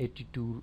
82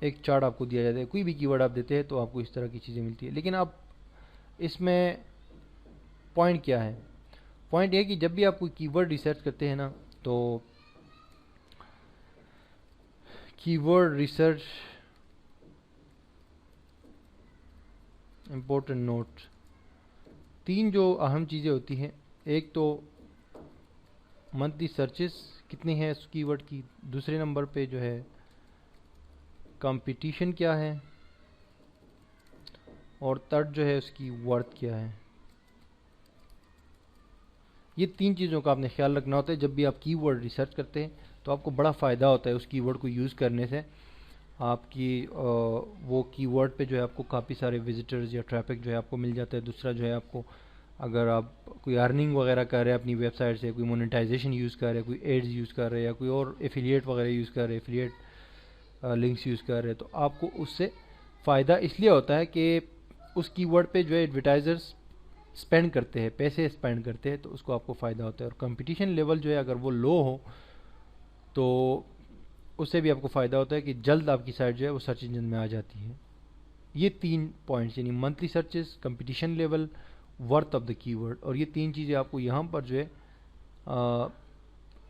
ایک چارٹ آپ کو دیا جاتا ہے. کوئی بھی کی ورڈ آپ دیتے ہیں تو آپ کو اس طرح کی چیزیں ملتی ہے. لیکن اب اس میں پوائنٹ کیا ہے؟ پوائنٹ یہ کہ جب بھی آپ کوئی کی ورڈ ریسرچ کرتے ہیں نا تو کی ورڈ ریسرچ امپورٹنٹ نوٹ، 3 جو اہم چیزیں ہوتی ہیں. ایک تو منتھلی سرچز کتنی ہیں اس کی ورڈ کی، دوسرے نمبر پہ جو ہے کمپٹیشن کیا ہے، اور تھرڈ جو ہے اس کی ورتھ کیا ہے. یہ 3 چیزوں کا آپ نے خیال رکھنا ہوتا ہے جب بھی آپ کی ورڈ ریسرچ کرتے ہیں. تو آپ کو بڑا فائدہ ہوتا ہے اس کی ورڈ کو یوز کرنے سے. آپ کی وہ کی ورڈ پہ جو ہے آپ کو کافی سارے وزٹرز یا ٹریفک جو ہے آپ کو مل جاتا ہے. دوسرا جو ہے آپ کو اگر آپ کوئی ارننگ وغیرہ کر رہے ہیں اپنی ویب سائٹ سے، کوئی مونیٹائزیشن یوز کر رہے ہیں، کوئی ایڈز یوز کر رہے ہیں، یا کوئی اور ایفیلیٹ وغیرہ یوز کر رہے ہیں، ایفیلیٹ لنکس یوز کر رہے ہیں، تو آپ کو اس سے فائدہ اس لیے ہوتا ہے کہ اس کی ورڈ پہ جو ہے ایڈورٹائزرز اسپینڈ کرتے ہیں، پیسے اسپینڈ کرتے ہیں، تو اس کو آپ کو فائدہ ہوتا ہے. اور کمپٹیشن لیول جو ہے اگر وہ لو ہو تو اس سے بھی آپ کو فائدہ ہوتا ہے کہ جلد آپ کی سائٹ جو ہے وہ سرچ انجن میں آ جاتی ہے. یہ 3 پوائنٹس یعنی monthly searches, competition level, worth of the کی ورڈ، اور یہ 3 چیزیں آپ کو یہاں پر جو ہے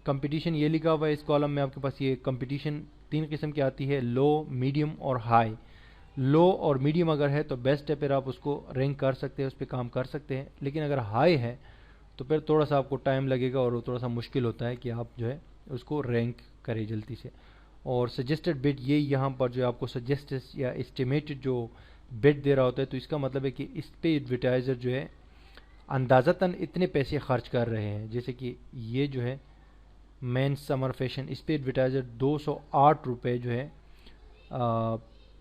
کمپٹیشن یہ لکھا ہوا ہے اس کالم میں آپ کے پاس. یہ کمپٹیشن 3 قسم کی آتی ہے، لو، میڈیم اور ہائی. لو اور میڈیم اگر ہے تو بیسٹ ہے، پھر آپ اس کو رینک کر سکتے ہیں، اس پہ کام کر سکتے ہیں. لیکن اگر ہائی ہے تو پھر تھوڑا سا آپ کو ٹائم لگے گا اور وہ تھوڑا سا مشکل ہوتا ہے کہ آپ جو ہے اس کو رینک کریں جلدی سے. اور سجیسٹڈ بٹ یہ یہاں پر جو آپ کو سجیسٹ یا اسٹیمیٹڈ جو بٹ دے رہا ہوتا ہے، تو اس کا مطلب ہے کہ اس پہ ایڈورٹائزر جو ہے اندازتاً اتنے پیسے خرچ کر رہے ہیں. جیسے کہ یہ جو ہے مین سمر فیشن، اس پہ ایڈورٹائزر 208 روپے جو ہے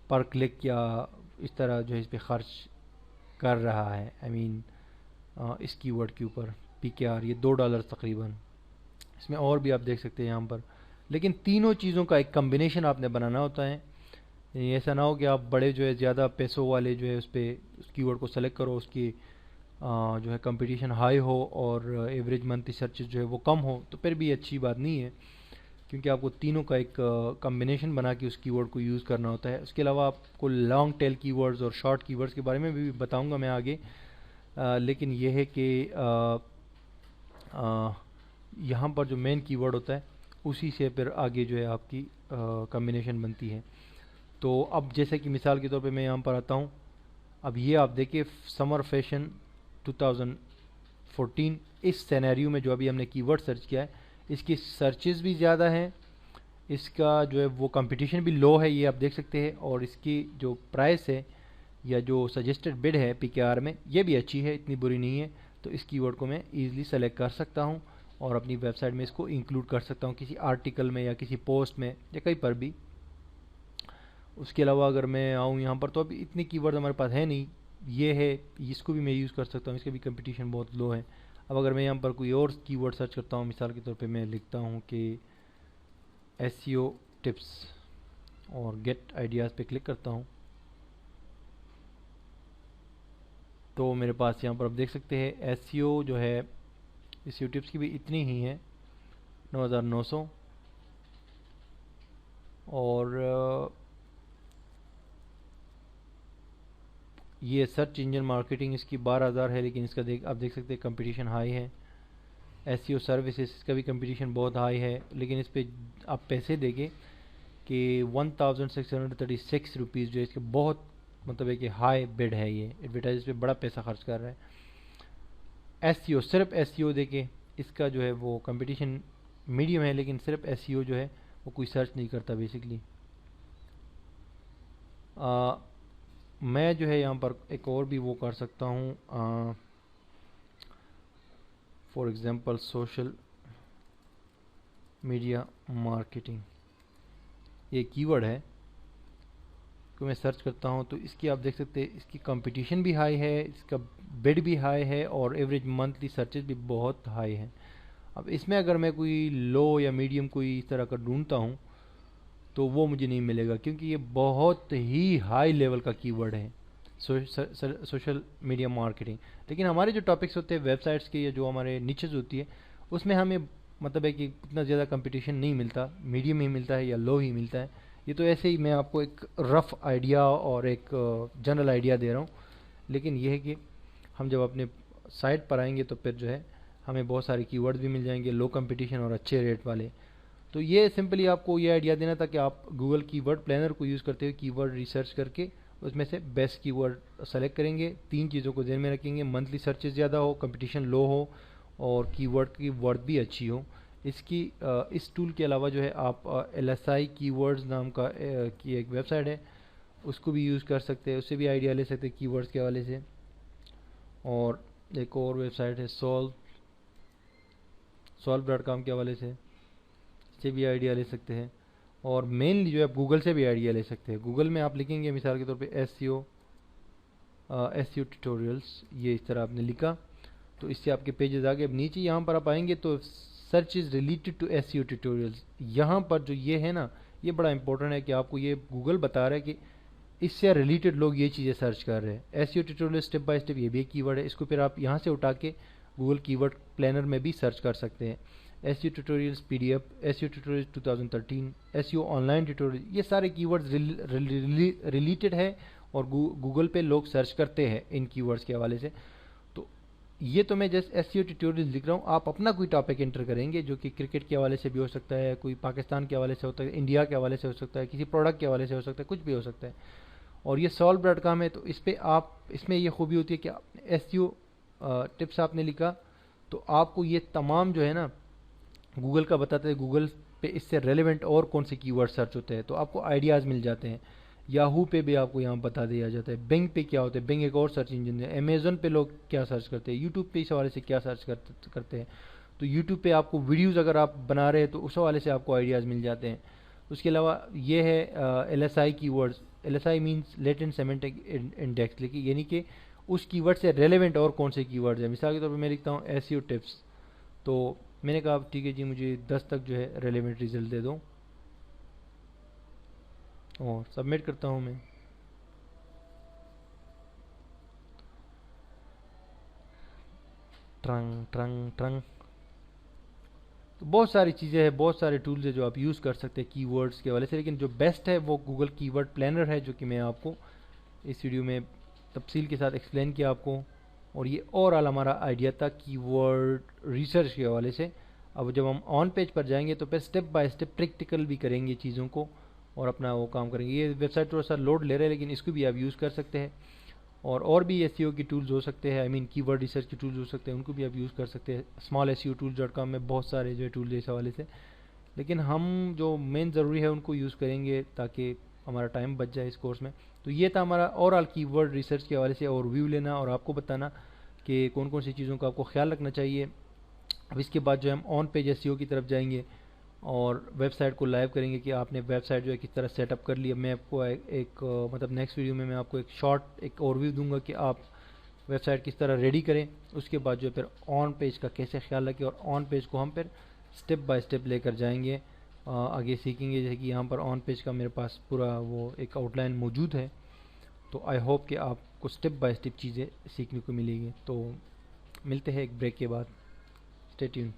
پر کلک یا اس طرح جو ہے اس پہ خرچ کر رہا ہے. اس کی ورڈ کے اوپر پی کے آر یہ $2 تقریباً. اس میں اور بھی آپ دیکھ سکتے ہیں یہاں پر. لیکن تینوں چیزوں کا ایک کمبینیشن آپ نے بنانا ہوتا ہے. ایسا نہ ہو کہ آپ بڑے جو ہے زیادہ پیسوں والے جو ہے اس پہ اس کی ورڈ کو سلیکٹ کرو، اس کی جو ہے کمپٹیشن ہائی ہو اور ایوریج منتھلی سرچز جو ہے وہ کم ہو، تو پھر بھی اچھی بات نہیں ہے. کیونکہ آپ کو تینوں کا ایک کمبینیشن بنا کے اس کی ورڈ کو یوز کرنا ہوتا ہے. اس کے علاوہ آپ کو لانگ ٹیل کی ورڈز اور شارٹ کی ورڈز کے بارے میں بھی بتاؤں گا میں آگے. لیکن یہ ہے کہ یہاں پر جو مین کی ورڈ ہوتا ہے اسی سے پھر آگے جو ہے آپ کی کمبینیشن بنتی ہے. تو اب جیسے کہ مثال کے طور پہ میں یہاں پر آتا ہوں. اب یہ آپ دیکھیں سمر فیشن 2014، اس سینیریو میں جو ابھی ہم نے کی ورڈ سرچ کیا ہے اس کی سرچز بھی زیادہ ہیں، اس کا جو ہے وہ کمپٹیشن بھی لو ہے، یہ آپ دیکھ سکتے ہیں. اور اس کی جو پرائس ہے یا جو سجیسٹڈ بڈ ہے پی کے آر میں یہ بھی اچھی ہے، اتنی بری نہیں ہے. تو اس کی ورڈ کو میں ایزلی سلیکٹ کر سکتا ہوں اور اپنی ویب سائٹ میں اس کو انکلوڈ کر سکتا ہوں کسی آرٹیکل میں یا کسی پوسٹ میں یا کہیں پر بھی. اس کے علاوہ اگر میں آؤں یہاں پر تو ابھی اتنی کی ورڈ ہمارے پاس ہے نہیں، یہ ہے اس کو بھی میں یوز کر سکتا ہوں، اس کا بھی کمپٹیشن بہت لو ہے. اب اگر میں یہاں پر کوئی اور کی ورڈ سرچ کرتا ہوں، مثال کے طور پہ میں لکھتا ہوں کہ ایس سی او ٹپس اور گیٹ آئیڈیاز پہ کلک کرتا ہوں، تو میرے پاس یہاں پر آپ دیکھ سکتے ہیں ایس سی او جو ہے ایس سی او ٹپس کی بھی اتنی ہی ہے 9900. اور یہ سرچ انجن مارکیٹنگ اس کی 12000 ہے، لیکن اس کا آپ دیکھ سکتے ہیں کمپٹیشن ہائی ہے. ایس سی او سروسز اس کا بھی کمپٹیشن بہت ہائی ہے، لیکن اس پہ آپ پیسے دیں گے کہ 1636 روپیز جو ہے اس کے بہت مطلب ہے کہ ہائی بڈ ہے. یہ ایڈورٹائز پہ بڑا پیسہ خرچ کر رہا ہے. ایس سی او صرف ایس سی او دے کے اس کا جو ہے وہ کمپٹیشن میڈیم ہے، لیکن صرف ایس سی او جو ہے وہ کوئی سرچ نہیں کرتا بیسکلی. میں جو ہے یہاں پر ایک اور بھی وہ کر سکتا ہوں، for example social media marketing, یہ کی ورڈ ہے کہ میں سرچ کرتا ہوں تو اس کی آپ دیکھ سکتے ہیں اس کی کمپٹیشن بھی ہائی ہے، اس کا بڈ بھی ہائی ہے اور ایوریج منتھلی سرچز بھی بہت ہائی ہیں. اب اس میں اگر میں کوئی لو یا میڈیم کوئی اس طرح کا ڈھونڈتا ہوں تو وہ مجھے نہیں ملے گا، کیونکہ یہ بہت ہی ہائی لیول کا کی ورڈ ہے سوشل میڈیا مارکیٹنگ. لیکن ہمارے جو ٹاپکس ہوتے ہیں ویب سائٹس کے یا جو ہمارے نیچز ہوتی ہے اس میں ہمیں مطلب ہے کہ اتنا زیادہ کمپٹیشن نہیں ملتا، میڈیم ہی ملتا ہے یا لو ہی ملتا ہے. یہ تو ایسے ہی میں آپ کو ایک رف آئیڈیا اور ایک جنرل آئیڈیا دے رہا ہوں، لیکن یہ ہے کہ ہم جب اپنے سائٹ پر آئیں گے تو پھر جو ہے ہمیں بہت سارے کی ورڈ بھی مل جائیں گے، لو کمپٹیشن اور اچھے ریٹ والے. تو یہ سمپلی آپ کو یہ آئیڈیا دینا تھا کہ آپ گوگل کی ورڈ پلانر کو یوز کرتے ہوئے کی ورڈ ریسرچ کر کے اس میں سے بیسٹ کی ورڈ سلیکٹ کریں گے. 3 چیزوں کو ذہن میں رکھیں گے: منتھلی سرچز زیادہ ہو، کمپٹیشن لو ہو، اور کی ورڈ کی ورڈ بھی اچھی ہو. اس ٹول کے علاوہ جو ہے آپ LSI کی ورڈز نام کی ایک ویب سائٹ ہے، اس کو بھی یوز کر سکتے ہیں، اس سے بھی آئیڈیا لے سکتے ہیں کی ورڈز کے حوالے سے. اور ایک اور ویب سائٹ ہے solve.com کے حوالے سے، اس سے بھی آئیڈیا لے سکتے ہیں. اور مینلی جو ہے آپ گوگل سے بھی آئیڈیا لے سکتے ہیں. گوگل میں آپ لکھیں گے مثال کے طور پہ SEO ٹیوٹوریلز، یہ اس طرح آپ نے لکھا تو اس سے آپ کے پیجز آگے. اب نیچے یہاں پر آپ آئیں گے تو search is related to SEO tutorials. یہاں پر جو یہ ہے نا، یہ بڑا امپورٹنٹ ہے کہ آپ کو یہ گوگل بتا رہا ہے کہ اس سے ریلیٹڈ لوگ یہ چیزیں سرچ کر رہے ہیں. SEO tutorial step by step, یہ بھی ایک کی ورڈ ہے. اس کو پھر آپ یہاں سے اٹھا کے گوگل کی ورڈ پلانر میں بھی سرچ کر سکتے ہیں. SEO tutorials PDF، SEO tutorials 2013، SEO on line tutorial, یہ سارے کی ورڈز ریلیٹڈ ہے اور گوگل پہ لوگ سرچ کرتے ہیں ان کی ورڈز کے حوالے سے. تو یہ تو میں جسٹ SEO ٹیوٹوریلز لکھ رہا ہوں. آپ اپنا کوئی ٹاپک انٹر کریں گے جو کہ کرکٹ کے حوالے سے بھی ہو سکتا ہے، کوئی پاکستان کے حوالے سے ہوتا ہے، انڈیا کے حوالے سے ہو سکتا ہے، کسی پروڈکٹ کے حوالے سے ہو سکتا ہے، کچھ بھی ہو سکتا ہے. اور یہ solve.com ہے، تو اس میں یہ خوبی ہوتی ہے کہ SEO ٹپس آپ نے لکھا تو آپ کو یہ تمام جو ہے نا گوگل کا بتاتے ہیں گوگل پہ اس سے ریلیونٹ اور کون سے کی ورڈ سرچ ہوتے ہیں، تو آپ کو آئیڈیاز مل جاتے ہیں. یاہو پہ بھی آپ کو یہاں بتا دیا جاتا ہے. بنگ پہ کیا ہوتا ہے، بنگ ایک اور سرچ انجن ہے. امیزون پہ لوگ کیا سرچ کرتے ہیں، یوٹیوب پہ اس حوالے سے کیا سرچ کرتے ہیں. تو یوٹیوب پہ آپ کو ویڈیوز اگر آپ بنا رہے ہیں تو اس حوالے سے آپ کو آئیڈیاز مل جاتے ہیں. اس کے علاوہ یہ ہے LSI کی words. LSI means latent semantic index, لیکن یعنی کہ اس کی ورڈ سے ریلیونٹ اور کون سے کی ورڈز ہیں. مثال کے طور پہ میں لکھتا ہوں SEO ٹپس، تو میں نے کہا ٹھیک ہے جی مجھے 10 تک جو ہے ریلیونٹ ریزلٹ دے دو اور سبمٹ کرتا ہوں میں. ٹرنگ تو بہت ساری چیزیں ہیں، بہت سارے ٹولز ہیں جو آپ یوز کر سکتے ہیں کی ورڈز کے حوالے سے، لیکن جو بیسٹ ہے وہ گوگل کی ورڈ پلانر ہے، جو کہ میں آپ کو اس ویڈیو میں تفصیل کے ساتھ ایکسپلین کیا آپ کو. اور یہ اوورآل ہمارا آئیڈیا تھا کی ورڈ ریسرچ کے حوالے سے. اب جب ہم آن پیج پر جائیں گے تو پھر اسٹیپ بائی اسٹیپ پریکٹیکل بھی کریں گے چیزوں کو اور اپنا وہ کام کریں گے. یہ ویب سائٹ تھوڑا سا لوڈ لے رہے ہیں لیکن اس کو بھی آپ یوز کر سکتے ہیں. اور بھی SEO کی ٹولز ہو سکتے ہیں، کی ورڈ ریسرچ کی ٹولز ہو سکتے ہیں، ان کو بھی آپ یوز کر سکتے ہیں. smallseotools.com میں بہت سارے جو ہے ٹولز اس حوالے سے، لیکن ہم جو مین ضروری ہے ان کو یوز کریں گے تاکہ ہمارا ٹائم بچ جائے اس کورس میں. تو یہ تھا ہمارا اوورآل کی ورڈ ریسرچ کے حوالے سے اور ویو لینا اور آپ کو بتانا کہ کون کون سی چیزوں کا آپ کو خیال رکھنا چاہیے. اب اس کے بعد جو ہم آن پیج SEO کی طرف جائیں گے اور ویب سائٹ کو لائیو کریں گے کہ آپ نے ویب سائٹ جو ہے کس طرح سیٹ اپ کر لی. اب میں آپ کو ایک مطلب نیکسٹ ویڈیو میں آپ کو ایک شارٹ ایک اوور ویو دوں گا کہ آپ ویب سائٹ کس طرح ریڈی کریں. اس کے بعد جو ہے پھر آن پیج کا کیسے خیال رکھیں اور آن پیج کو ہم پھر اسٹیپ بائی اسٹیپ لے کر جائیں گے، آگے سیکھیں گے. جیسے کہ یہاں پر آن پیج کا میرے پاس پورا وہ ایک آؤٹ لائن موجود ہے، تو آئی ہوپ کہ آپ کو اسٹیپ بائی اسٹیپ چیزیں سیکھنے کو ملے گی. تو ملتے ہیں ایک بریک کے بعد. Stay tune.